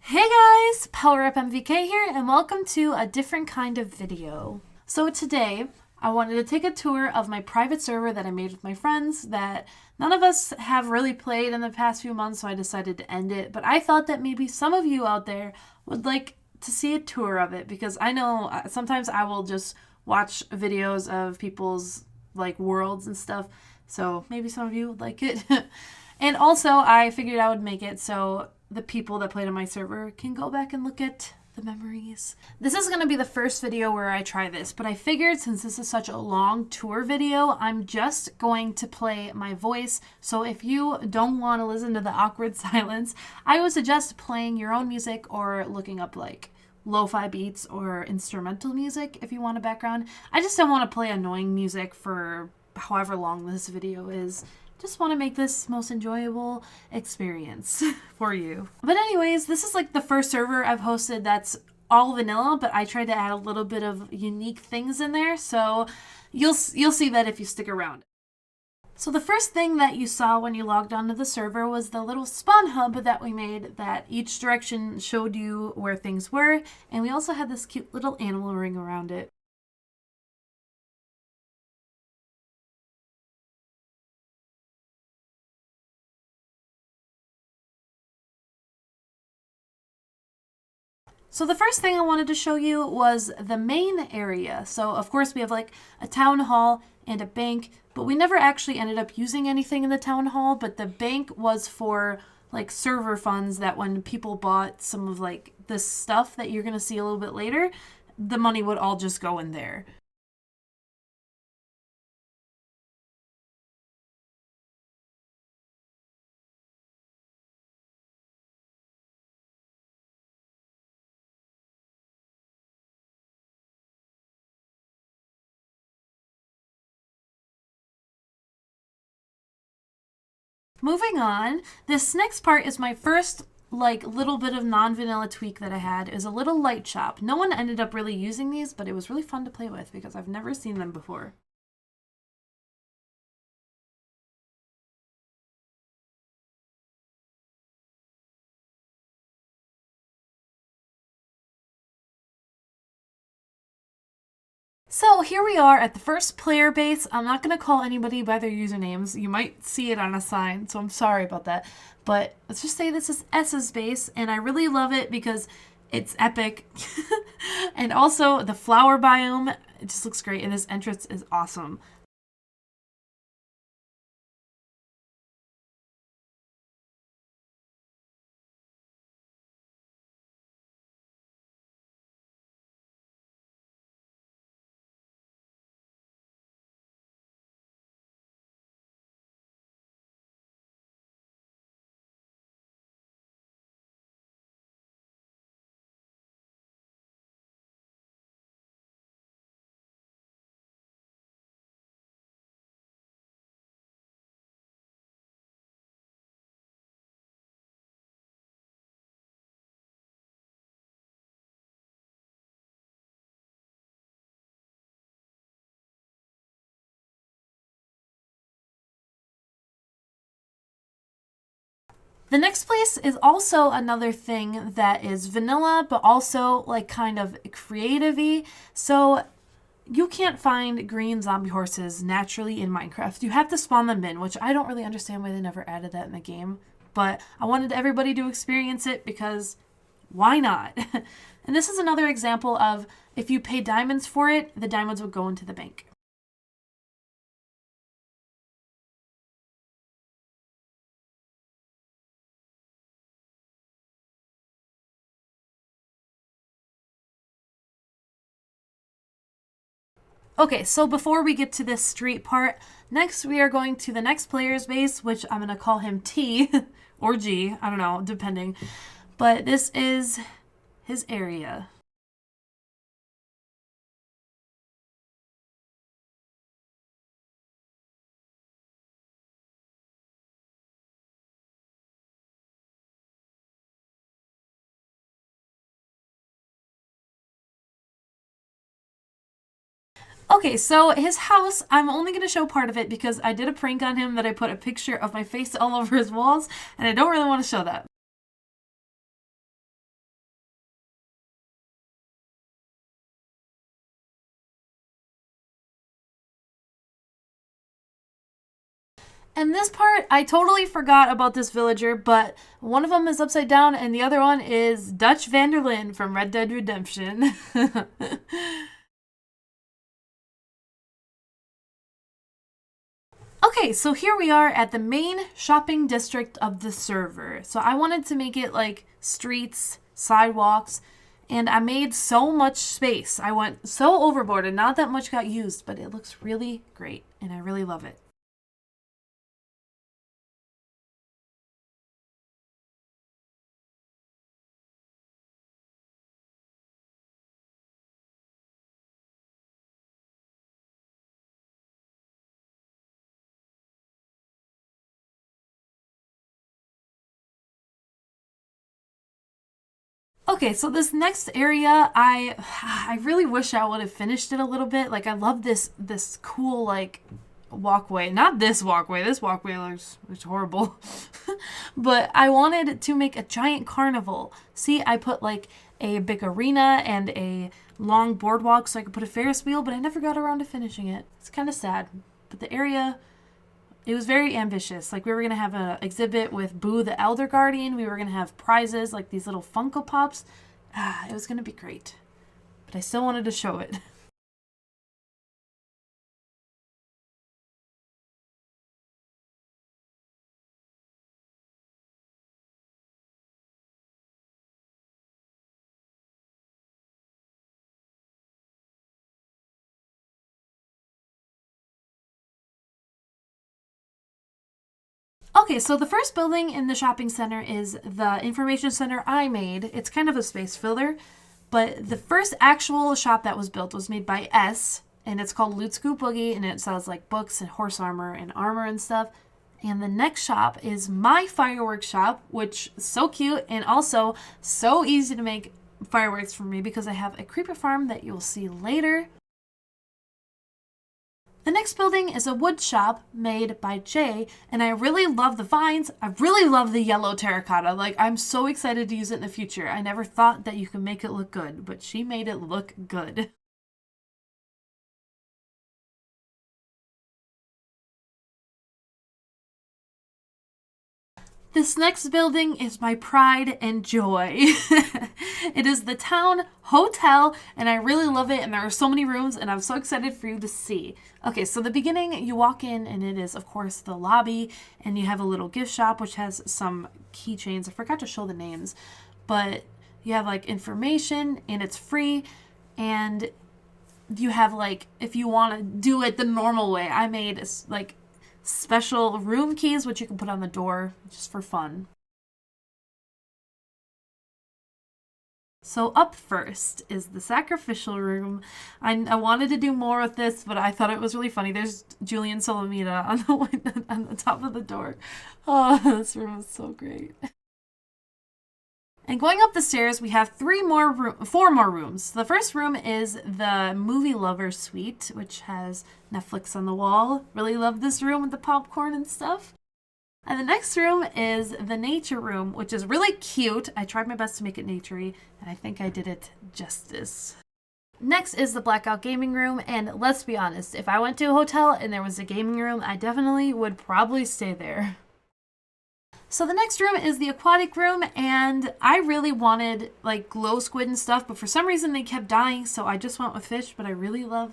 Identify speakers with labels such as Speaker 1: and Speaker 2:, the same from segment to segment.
Speaker 1: Hey guys, Power Up MVK here, and welcome to a different kind of video. So today, I wanted to take a tour of my private server that I made with my friends that none of us have really played in the past few months, so I decided to end it. But I thought that maybe some of you out there would like to see a tour of it, because I know sometimes I will just watch videos of people's like worlds and stuff, so maybe some of you would like it. And also, I figured I would make it so the people that played on my server can go back and look at the memories. This is going to be the first video where I try this, but I figured since this is such a long tour video, I'm just going to play my voice. So if you don't want to listen to the awkward silence, I would suggest playing your own music or looking up like lo-fi beats or instrumental music if you want a background. I just don't want to play annoying music for however long this video is. Just want to make this most enjoyable experience for you. But anyways, this is like the first server I've hosted that's all vanilla, but I tried to add a little bit of unique things in there, so you'll see that if you stick around. So the first thing that you saw when you logged onto the server was the little spawn hub that we made, that each direction showed you where things were, and we also had this cute little animal ring around it. So the first thing I wanted to show you was the main area. So of course we have like a town hall and a bank, but we never actually ended up using anything in the town hall, but the bank was for like server funds that when people bought some of like this stuff that you're going to see a little bit later, the money would all just go in there. Moving on, this next part is my first like little bit of non-vanilla tweak that I had. Is a little light shop. No one ended up really using these, but it was really fun to play with because I've never seen them before. So here we are at the first player base. I'm not going to call anybody by their usernames. You might see it on a sign, so I'm sorry about that. But let's just say this is S's base, and I really love it because it's epic. And also the flower biome, it just looks great, and this entrance is awesome. The next place is also another thing that is vanilla, but also like kind of creative-y. So you can't find green zombie horses naturally in Minecraft. You have to spawn them in, which I don't really understand why they never added that in the game. But I wanted everybody to experience it because why not? And this is another example of if you pay diamonds for it, the diamonds would go into the bank. Okay, so before we get to this street part, next we are going to the next player's base, which I'm going to call him T or G, I don't know, depending. But this is his area. Okay, so his house, I'm only going to show part of it because I did a prank on him that I put a picture of my face all over his walls, and I don't really want to show that. And this part, I totally forgot about this villager, but one of them is upside down and the other one is Dutch Vanderlyn from Red Dead Redemption. Okay, so here we are at the main shopping district of the server. So I wanted to make it like streets, sidewalks, and I made so much space. I went so overboard and not that much got used, but it looks really great and I really love it. Okay, so this next area, I really wish I would have finished it a little bit. Like I love this cool like walkway. Not this walkway. This walkway looks horrible. But I wanted to make a giant carnival. See, I put like a big arena and a long boardwalk so I could put a Ferris wheel, but I never got around to finishing it. It's kind of sad. But the area, it was very ambitious. Like we were going to have an exhibit with Boo the Elder Guardian. We were going to have prizes like these little Funko Pops. It was going to be great. But I still wanted to show it. Okay, so the first building in the shopping center is the information center I made. It's kind of a space filler, but the first actual shop that was built was made by S, and it's called Loot Scoop Boogie, and it sells like books and horse armor and stuff. And the next shop is my fireworks shop, which is so cute and also so easy to make fireworks for me because I have a creeper farm that you'll see later. The next building is a wood shop made by Jay, and I really love the vines. I really love the yellow terracotta. Like, I'm so excited to use it in the future. I never thought that you could make it look good, but she made it look good. This next building is my pride and joy. It is the town hotel, and I really love it, and there are so many rooms, and I'm so excited for you to see. Okay, so the beginning, you walk in, and it is, of course, the lobby, and you have a little gift shop, which has some keychains. I forgot to show the names, but you have, like, information, and it's free, and you have, like, if you want to do it the normal way, I made, like, special room keys, which you can put on the door just for fun. So up first is the Sacrificial Room. I wanted to do more with this, but I thought it was really funny. There's Julian Solomita on the top of the door. Oh, this room is so great. And going up the stairs, we have four more rooms. The first room is the Movie Lover Suite, which has Netflix on the wall. Really love this room with the popcorn and stuff. And the next room is the Nature Room, which is really cute. I tried my best to make it naturey, and I think I did it justice. Next is the Blackout Gaming Room, and let's be honest, if I went to a hotel and there was a gaming room, I definitely would probably stay there. So the next room is the Aquatic Room, and I really wanted like glow squid and stuff, but for some reason they kept dying, so I just went with fish, but I really love,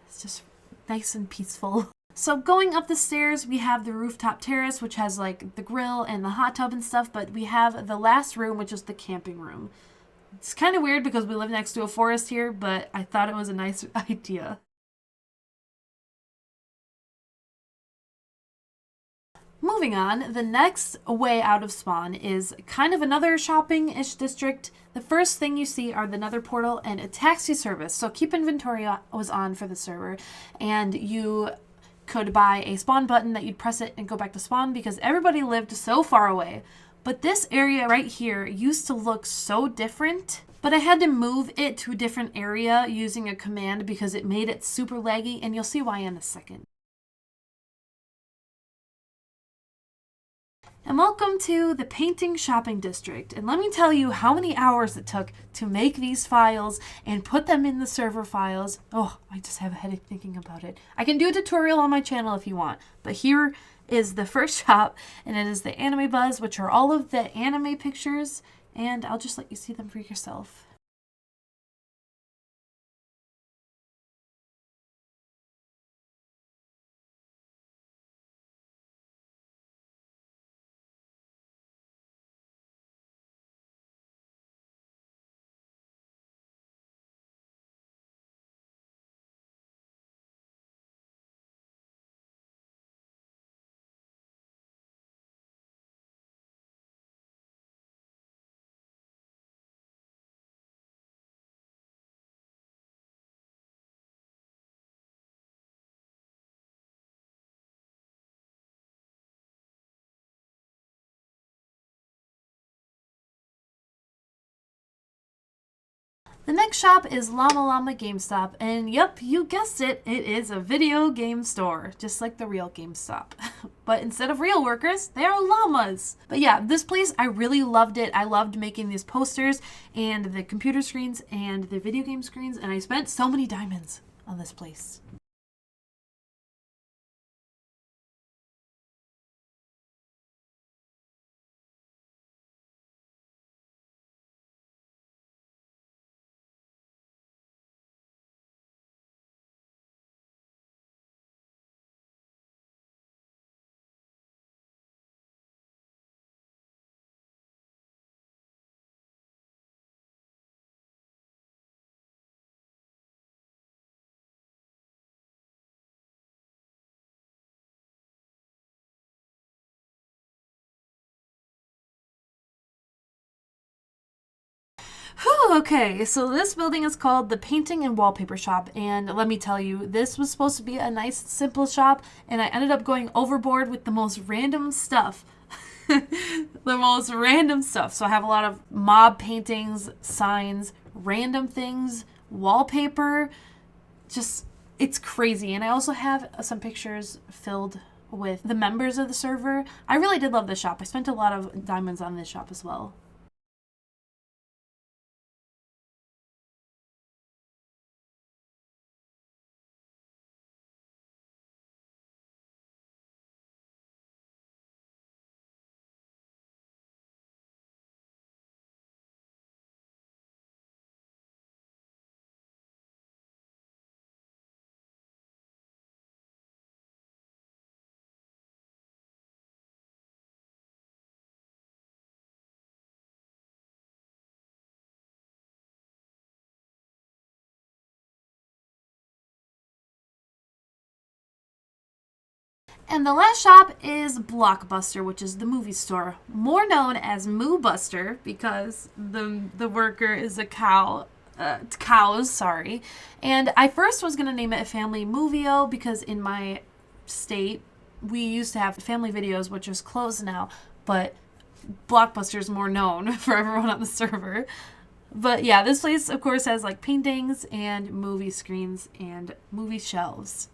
Speaker 1: it's just nice and peaceful. So going up the stairs, we have the rooftop terrace, which has like the grill and the hot tub and stuff, but we have the last room, which is the camping room. It's kind of weird because we live next to a forest here, but I thought it was a nice idea. Moving on, the next way out of spawn is kind of another shopping-ish district. The first thing you see are the Nether Portal and a taxi service. So Keep Inventory was on for the server, and you could buy a spawn button that you'd press it and go back to spawn because everybody lived so far away. But this area right here used to look so different, but I had to move it to a different area using a command because it made it super laggy, and you'll see why in a second. And welcome to the Painting Shopping District. And let me tell you how many hours it took to make these files and put them in the server files. Oh, I just have a headache thinking about it. I can do a tutorial on my channel if you want, but here is the first shop, and it is the Anime Buzz, which are all of the anime pictures, and I'll just let you see them for yourself. The next shop is Llama Gamestop, and yep, you guessed it, it is a video game store, just like the real GameStop. But instead of real workers, they are llamas. But yeah, this place, I really loved it. I loved making these posters and the computer screens and the video game screens, and I spent so many diamonds on this place. Whew, okay, so this building is called the Painting and Wallpaper Shop, and let me tell you, this was supposed to be a nice, simple shop, and I ended up going overboard with the most random stuff. The most random stuff. So I have a lot of mob paintings, signs, random things, wallpaper, just, it's crazy. And I also have some pictures filled with the members of the server. I really did love this shop. I spent a lot of diamonds on this shop as well. And the last shop is Blockbuster, which is the movie store, more known as Moo Buster because the worker is a cow. Cows, sorry. And I first was gonna name it Family Movio because in my state we used to have Family Videos, which is closed now, but Blockbuster is more known for everyone on the server. But yeah, this place, of course, has like paintings and movie screens and movie shelves.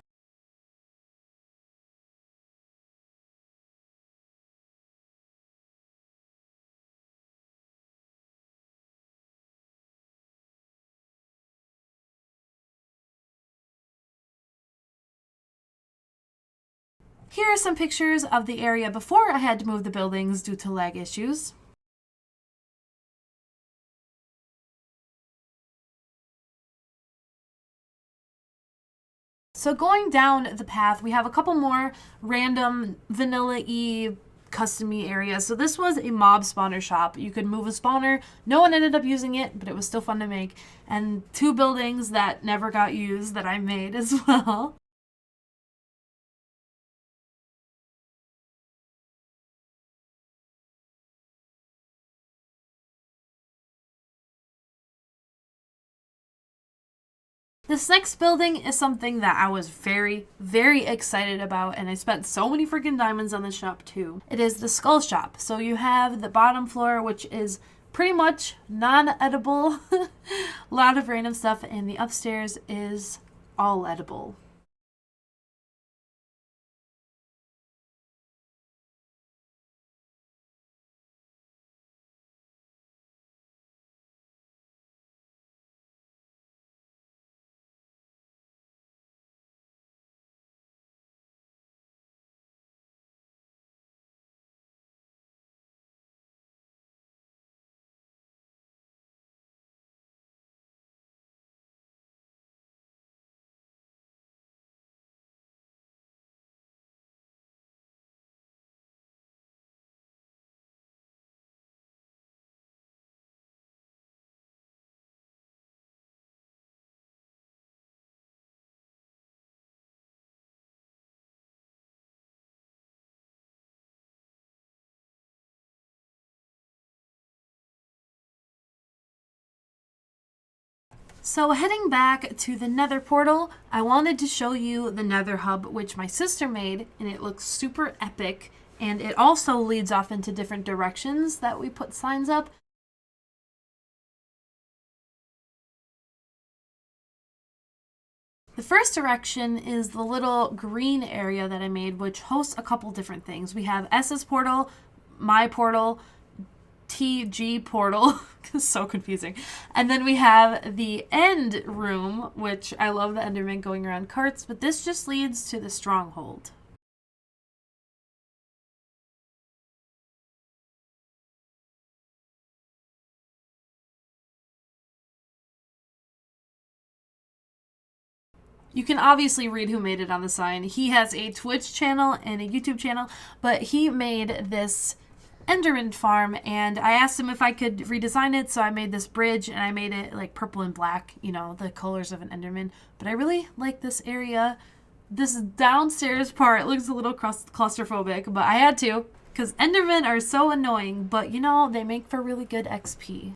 Speaker 1: Here are some pictures of the area before I had to move the buildings due to lag issues. So going down the path, we have a couple more random vanilla-y custom-y areas. So this was a mob spawner shop. You could move a spawner. No one ended up using it, but it was still fun to make. And two buildings that never got used that I made as well. This next building is something that I was very, very excited about, and I spent so many freaking diamonds on this shop too. It is the Skull Shop. So you have the bottom floor, which is pretty much non-edible, a lot of random stuff, and the upstairs is all edible. So heading back to the Nether Portal, I wanted to show you the Nether Hub, which my sister made, and it looks super epic. And it also leads off into different directions that we put signs up. The first direction is the little green area that I made, which hosts a couple different things. We have S's portal, my portal, TG portal. It's so confusing. And then we have the end room, which I love the Enderman going around carts, but this just leads to the stronghold. You can obviously read who made it on the sign. He has a Twitch channel and a YouTube channel, but he made this Enderman Farm, and I asked him if I could redesign it, so I made this bridge, and I made it like purple and black, you know, the colors of an Enderman. But I really like this area. This downstairs part looks a little claustrophobic, but I had to, because Endermen are so annoying, but you know, they make for really good XP.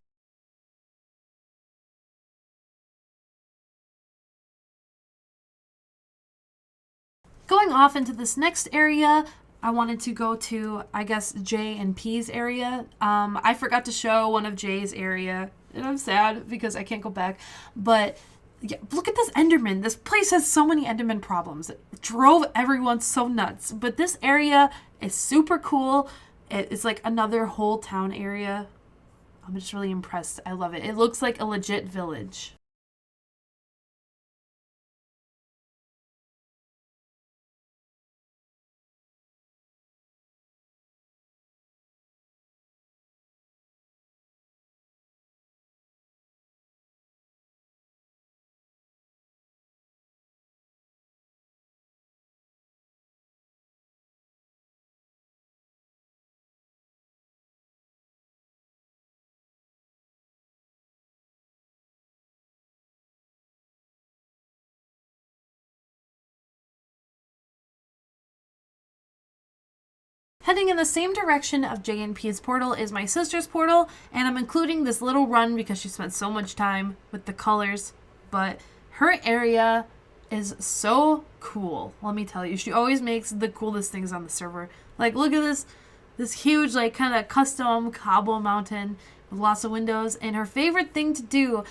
Speaker 1: Going off into this next area, I wanted to go to, I guess, J and P's area. I forgot to show one of J's area, and I'm sad because I can't go back. But yeah, look at this Enderman. This place has so many Enderman problems. It drove everyone so nuts. But this area is super cool. It's like another whole town area. I'm just really impressed. I love it. It looks like a legit village. Heading in the same direction of J and P's portal is my sister's portal, and I'm including this little run because she spent so much time with the colors, but her area is so cool. Let me tell you, she always makes the coolest things on the server. Like, look at this huge, like, kind of custom cobble mountain with lots of windows, and her favorite thing to do,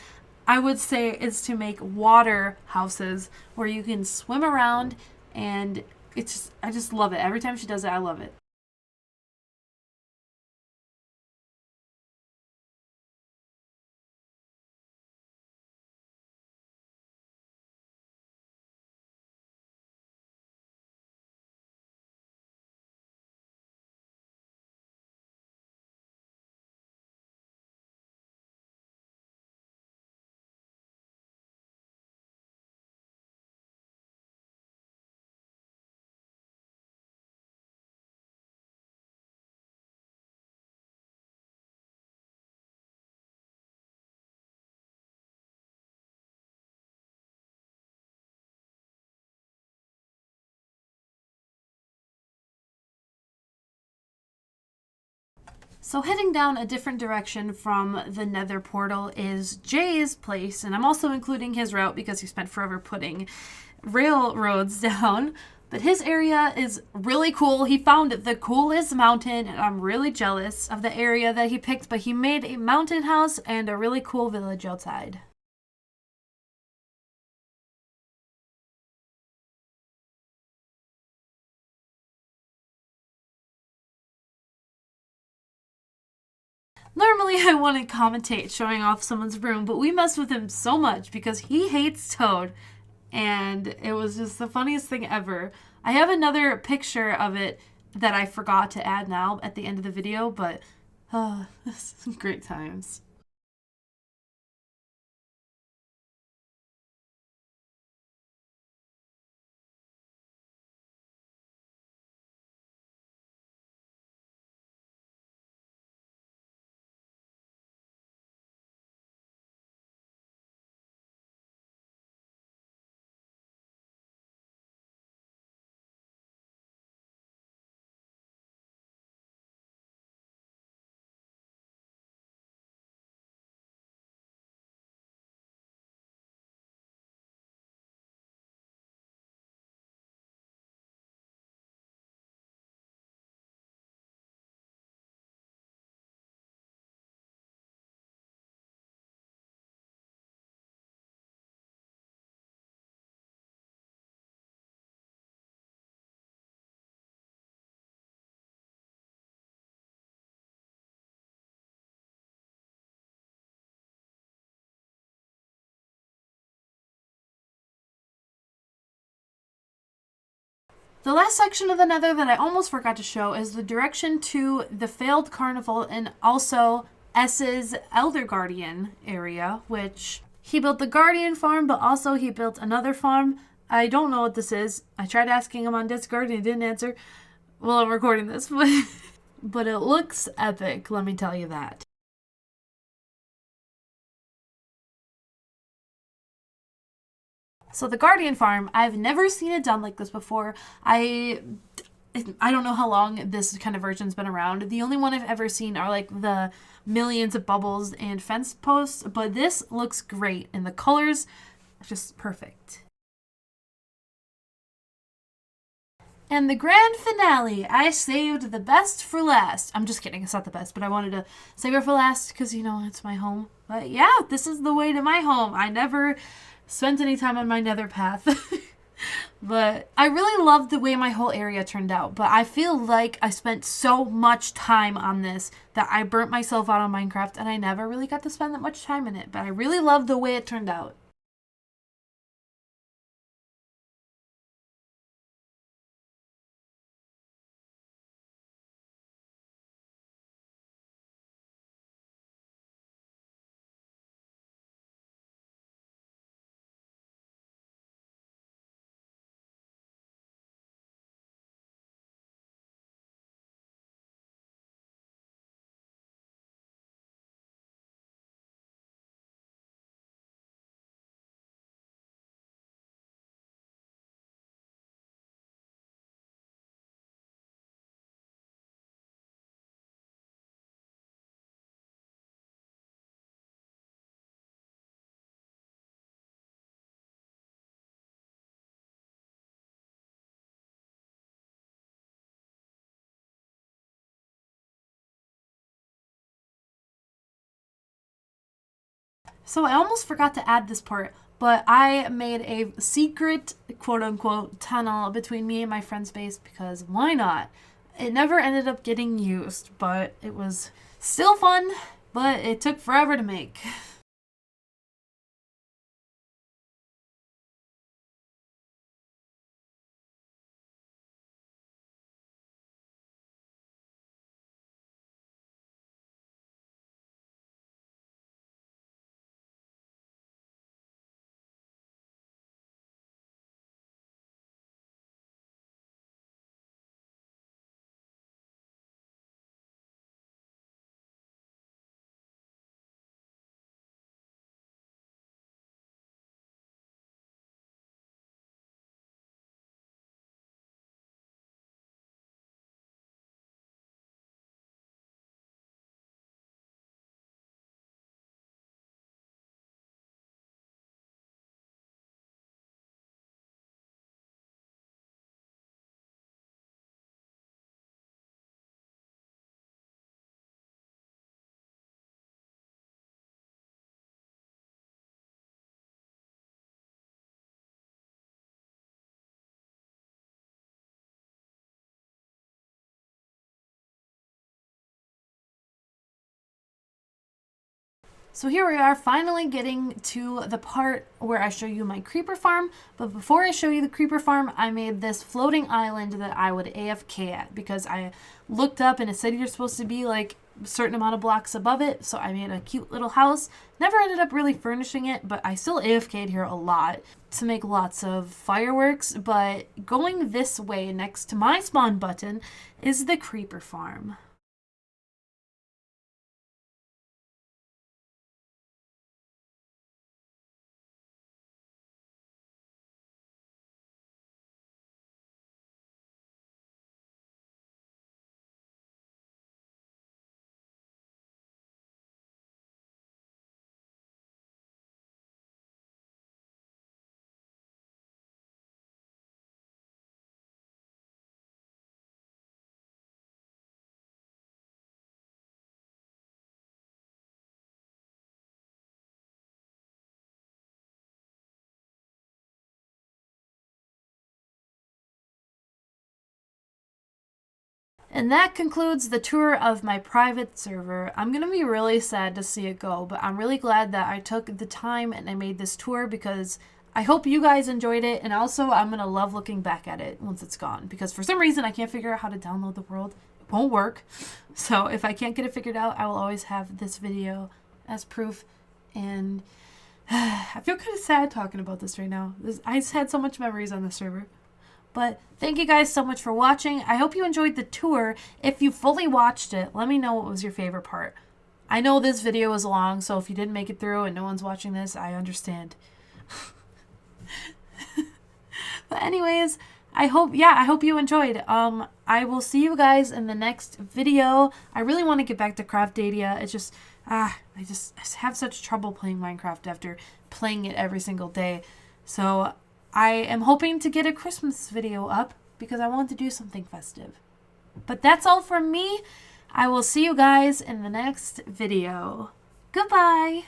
Speaker 1: I would say, is to make water houses where you can swim around, and it's just, I just love it. Every time she does it, I love it. So heading down a different direction from the Nether Portal is Jay's place, and I'm also including his route because he spent forever putting railroads down. But his area is really cool. He found the coolest mountain, and I'm really jealous of the area that he picked, but he made a mountain house and a really cool village outside. Normally, I wouldn't commentate showing off someone's room, but we messed with him so much because he hates Toad, and it was just the funniest thing ever. I have another picture of it that I forgot to add now at the end of the video, but this is great times. The last section of the Nether that I almost forgot to show is the direction to the failed carnival and also S's Elder Guardian area, which he built the Guardian farm, but also he built another farm. I don't know what this is. I tried asking him on Discord and he didn't answer. Well, I'm recording this, but it looks epic, let me tell you that. So the Guardian farm, I've never seen it done like this before. I don't know how long this kind of version's been around. The only one I've ever seen are like the millions of bubbles and fence posts, but this looks great and the colors are just perfect. And the grand finale, I saved the best for last. I'm just kidding, it's not the best, but I wanted to save it for last because, you know, it's my home. But yeah, this is the way to my home. I never spent any time on my nether path. But I really loved the way my whole area turned out. But I feel like I spent so much time on this that I burnt myself out on Minecraft and I never really got to spend that much time in it. But I really loved the way it turned out. So I almost forgot to add this part, but I made a secret quote-unquote tunnel between me and my friend's base because why not? It never ended up getting used, but it was still fun, but it took forever to make. So here we are, finally getting to the part where I show you my creeper farm. But before I show you the creeper farm, I made this floating island that I would AFK at because I looked up and it said you're supposed to be like a certain amount of blocks above it. So I made a cute little house. Never ended up really furnishing it, but I still AFK'd here a lot to make lots of fireworks. But going this way next to my spawn button is the creeper farm. And that concludes the tour of my private server. I'm going to be really sad to see it go, but I'm really glad that I took the time and I made this tour because I hope you guys enjoyed it, and also I'm going to love looking back at it once it's gone, because for some reason I can't figure out how to download the world. It won't work. So if I can't get it figured out, I will always have this video as proof. And I feel kind of sad talking about this right now. I just had so much memories on the server. But thank you guys so much for watching. I hope you enjoyed the tour. If you fully watched it, let me know what was your favorite part. I know this video was long, so if you didn't make it through and no one's watching this, I understand. But anyways, I hope you enjoyed. I will see you guys in the next video. I really want to get back to Craftdadia. It's just I just have such trouble playing Minecraft after playing it every single day. So I am hoping to get a Christmas video up because I want to do something festive. But that's all from me. I will see you guys in the next video. Goodbye.